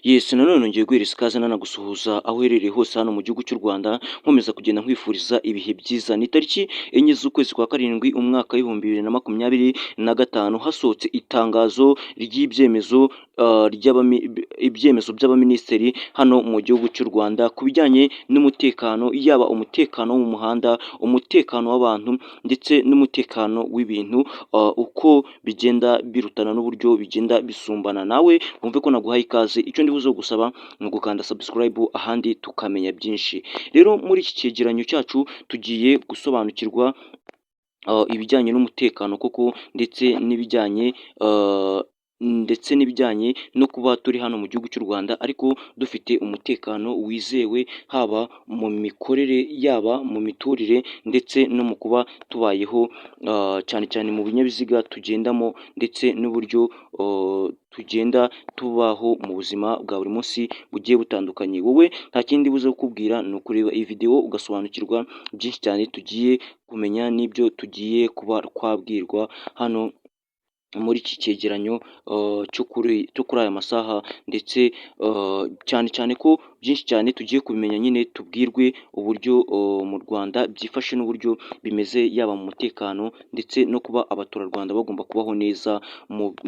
Yes, nanone nongeye guhereza ikaze nanagusuhuza aho uherereye hose hano mu gihugu cy'u Rwanda, nkomeza kugenda nkwifuriza ibihe byiza. Ni tariki enye z'ukwezi kwa karindwi umwaka w'ibihumbi bibiri na makumyabiri na gatanu, hasohotse itangazo ry'ibyemezo ibyemezo by'abaminisitiri hano mu gihugu cy'u Rwanda ku bijyanye n'umutekano, yaba umutekano wo mu muhanda, umutekano w'abantu ndetse n'umutekano w'ibintu, uko bigenda birutana n'uburyo bigenda bisumbana. Nawe wumve ko naguhaye ikaze, icyo ndibuze gusaba ni ugukanda subscribe, ahandi tukamenya byinshi. Rero muri iki cyegeranyo cyacu tugiye gusobanukirwa ibijyanye n'umutekano koko ndetse n'ibijyanye no kuba turi hano mu gihugu cy'u Rwanda ariko dufite umutekano wizewe, haba mu mikorere, yaba mu miturire ndetse no mu kuba tubayeho, cyane cyane mu binyabiziga tugendamo ndetse n'uburyo tugenda tubaho mu buzima bwa buri munsi bugiye butandukanye. Wowe nta kindi buze kukubwira ni ukureba iyi video ugasobanukirwa byinshi cyane tugiye kumenya n'ibyo tugiye kuba twabwirwa hano muri iki cyegeranyo cyo kuri aya masaha, ndetse cyane cyane ko byinshi cyane tugiye kubimenya, nyine tubwirwe uburyo mu Rwanda byifashe n'uburyo bimeze, yaba mu mutekano ndetse no kuba abaturarwanda bagomba kubaho neza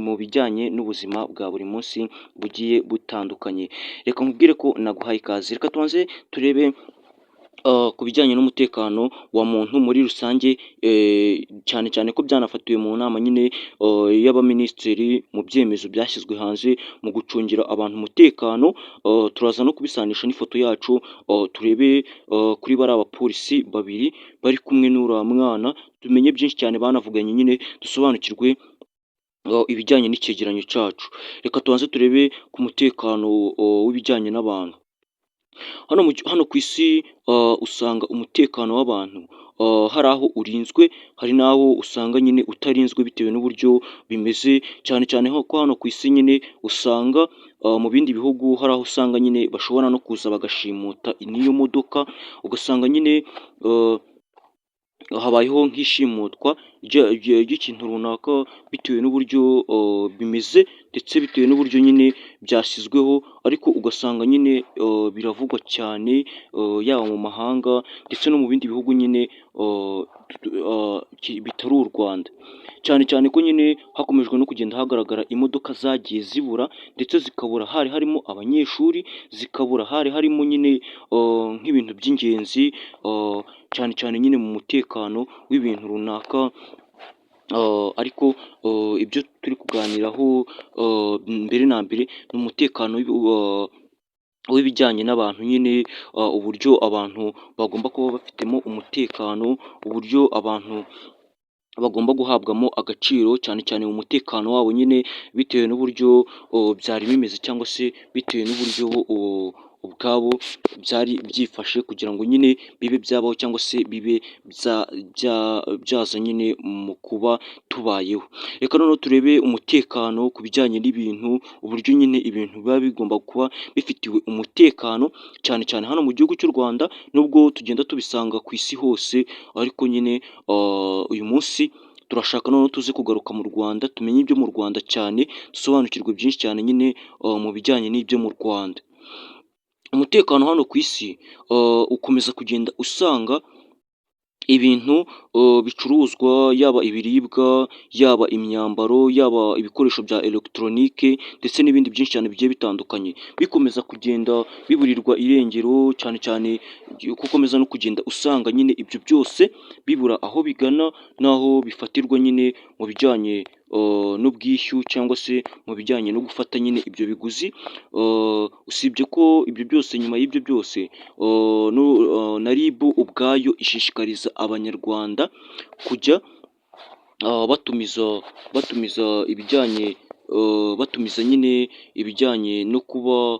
mu bijyanye n'ubuzima bwa buri munsi bugiye butandukanye. Reka nkubwire ko naguhaye ikaze. Reka tubanze turebe ku bijyanye n'umutekano wa muntu muri rusange, cyane cyane ko byanafatiwe mu nama nyine y'abaminisitiri mu byemezo byashyizwe hanze mu gucungira abantu umutekano. Turaza no kubisanisha n'ifoto yacu, turebe kuri bariya bapolisi babiri bari kumwe n'uriya mwana, tumenye byinshi cyane banavuganye, nyine dusobanukirwe ibijyanye n'icyegeranyo cyacu. Reka tubanze turebe ku mutekano w'ibijyanye n'abantu. Hano ku isi usanga umutekano w'abantu hari aho urinzwe, hari n'aho usanga nyine utarinzwe bitewe n'uburyo bimeze, cyane cyane ko hano ku isi nyine usanga mu bindi bihugu hari aho usanga nyine bashobora no kuza bagashimuta n'iyo modoka, ugasanga nyine habayeho nk'ishimutwa ry'ikintu runaka bitewe n'uburyo bimeze ndetse bitewe n'uburyo nyine byashyizweho, ariko ugasanga nyine biravugwa cyane, yaba mu mahanga ndetse no mu bindi bihugu nyine bitari u Rwanda, cyane cyane ko nyine hakomejwe no kugenda hagaragara imodoka zagiye zibura, ndetse zikabura hari harimo abanyeshuri, zikabura hari harimo nyine nk'ibintu by'ingenzi, cyane cyane nyine mu mutekano w'ibintu runaka. Ariko ibyo turi kuganiraho mbere na mbere ni umutekano w'ibijyanye n'abantu, nyine uburyo abantu bagomba kuba bafitemo umutekano, uburyo abantu bagomba guhabwamo agaciro, cyane cyane mu mutekano wabo, nyine bitewe n'uburyo byari bimeze, cyangwa se bitewe n'uburyo ubwabo byari byifashe, kugira ngo nyine bibe byabaho cyangwa se bibe byaza nyine mu kuba tubayeho. Reka noneho turebe umutekano ku bijyanye n'ibintu, uburyo nyine ibintu biba bigomba kuba bifitiwe umutekano, cyane cyane hano mu gihugu cy'u Rwanda, nubwo tugenda tubisanga ku isi hose, ariko nyine uyu munsi turashaka noneho tuze kugaruka mu Rwanda, tumenye ibyo mu Rwanda cyane, dusobanukirwe byinshi cyane nyine mu bijyanye n'ibyo mu Rwanda. Umutekano hano ku isi ukomeza kugenda usanga ibintu bicuruzwa, yaba ibiribwa, yaba imyambaro, yaba ibikoresho bya elegitoronike ndetse n'ibindi byinshi cyane bigiye bitandukanye, bikomeza kugenda biburirwa irengero, cyane cyane gukomeza no kugenda usanga nyine ibyo byose bibura aho bigana n'aho bifatirwa, nyine mu bijyanye n'ubwishyu, cyangwa se mu bijyanye no gufata nyine ibyo biguzi. Usibye ko ibyo byose, nyuma y'ibyo byose na RIB ubwayo ishishikariza abanyarwanda kujya batumiza nyine ibijyanye no kuba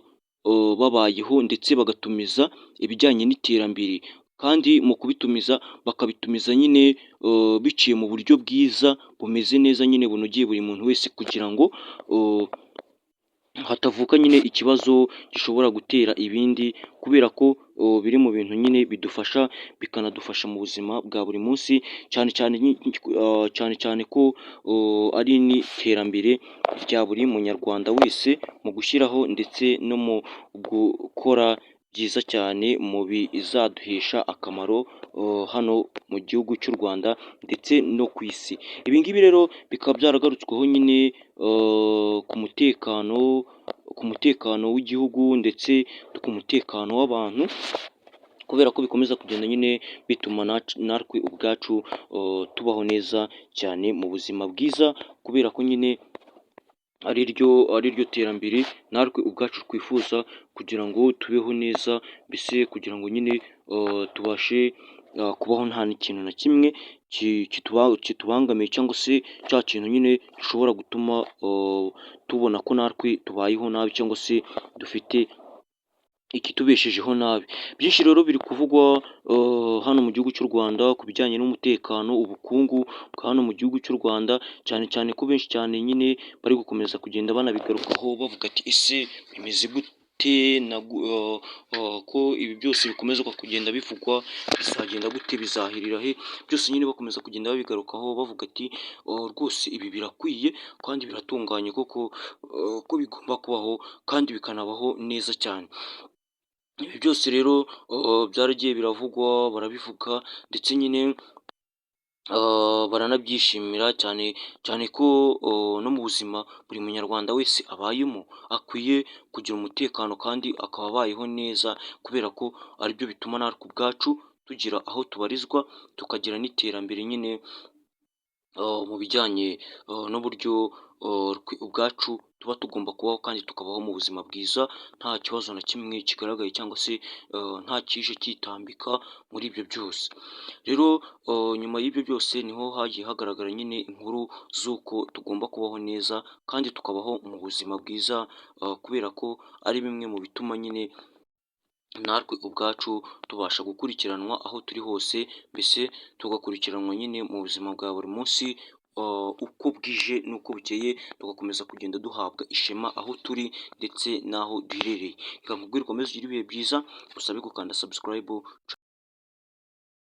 babayeho, ndetse bagatumiza ibijyanye n'iterambere, kandi mu kubitumiza bakabitumiza nyine biciye mu buryo bwiza bumeze neza, nyine bunogeye buri muntu wese, kugira ngo hatavuka nyine ikibazo gishobora gutera ibindi, kubera ko biri mu bintu nyine bidufasha, bikanadufasha mu buzima bwa buri munsi, cyane cyane cyane cyane ko ari n'iterambere rya buri munyarwanda wese, mu gushyiraho ndetse no mu gukora byiza cyane mu bizaduhesha akamaro hano mu gihugu cy'u Rwanda ndetse no ku isi. Ibi ngibi rero bikaba byaragarutsweho nyine ku mutekano w'igihugu ndetse no ku mutekano w'abantu, kubera ko bikomeza kugenda nyine bituma natwe ubwacu tubaho neza cyane mu buzima bwiza, kubera ko nyine ari ryo terambere natwe ubwacu twifuza, kugira ngo tubeho neza, mbese kugira ngo nyine tubashe kubaho nta n'ikintu na kimwe kitubangamiye, cyangwa se cya kintu nyine gishobora gutuma tubona ko natwe tubayeho nabi, cyangwa se dufite ikitubeshejeho nabi. Byinshi rero biri kuvugwa hano mu gihugu cy'u Rwanda ku bijyanye n'umutekano, ubukungu bwa hano mu gihugu cy'u Rwanda, cyane cyane ko benshi cyane nyine bari gukomeza kugenda banabigarukaho, bavuga ati ese bimeze gute ko ibi byose bikomeza kugenda bivugwa, bizagenda gute, bizahirira he? Byose nyine bakomeza kugenda babigarukaho, bavuga ati rwose ibi birakwiye kandi biratunganye koko, ko bigomba kubaho kandi bikanabaho neza cyane. Ibi byose rero byaragiye biravugwa, barabivuga ndetse nyine baranabyishimira cyane cyane ko no mu buzima buri munyarwanda wese abayemo akwiye kugira umutekano, kandi akaba abayeho neza, kubera ko aribyo bituma natwe ubwacu tugira aho tubarizwa, tukagira n'iterambere nyine mu bijyanye n'uburyo ubwacu tuba tugomba kubaho, kandi tukabaho mu buzima bwiza nta kibazo na kimwe kigaragaye, cyangwa se nta kije kitambika muri ibyo byose. Rero nyuma y'ibyo byose niho hagiye hagaragara nyine inkuru z'uko tugomba kubaho neza, kandi tukabaho mu buzima bwiza, kubera ko ari bimwe mu bituma nyine natwe ubwacu tubasha gukurikiranwa aho turi hose, mbese tugakurikiranwa nyine mu buzima bwa buri munsi, uko bwije n'uko bukeye, tugakomeza kugenda duhabwa ishema aho turi ndetse n'aho duherereye. Reka nkubwire ukomeze ugire ibihe byiza, usabe gukanda subscribe.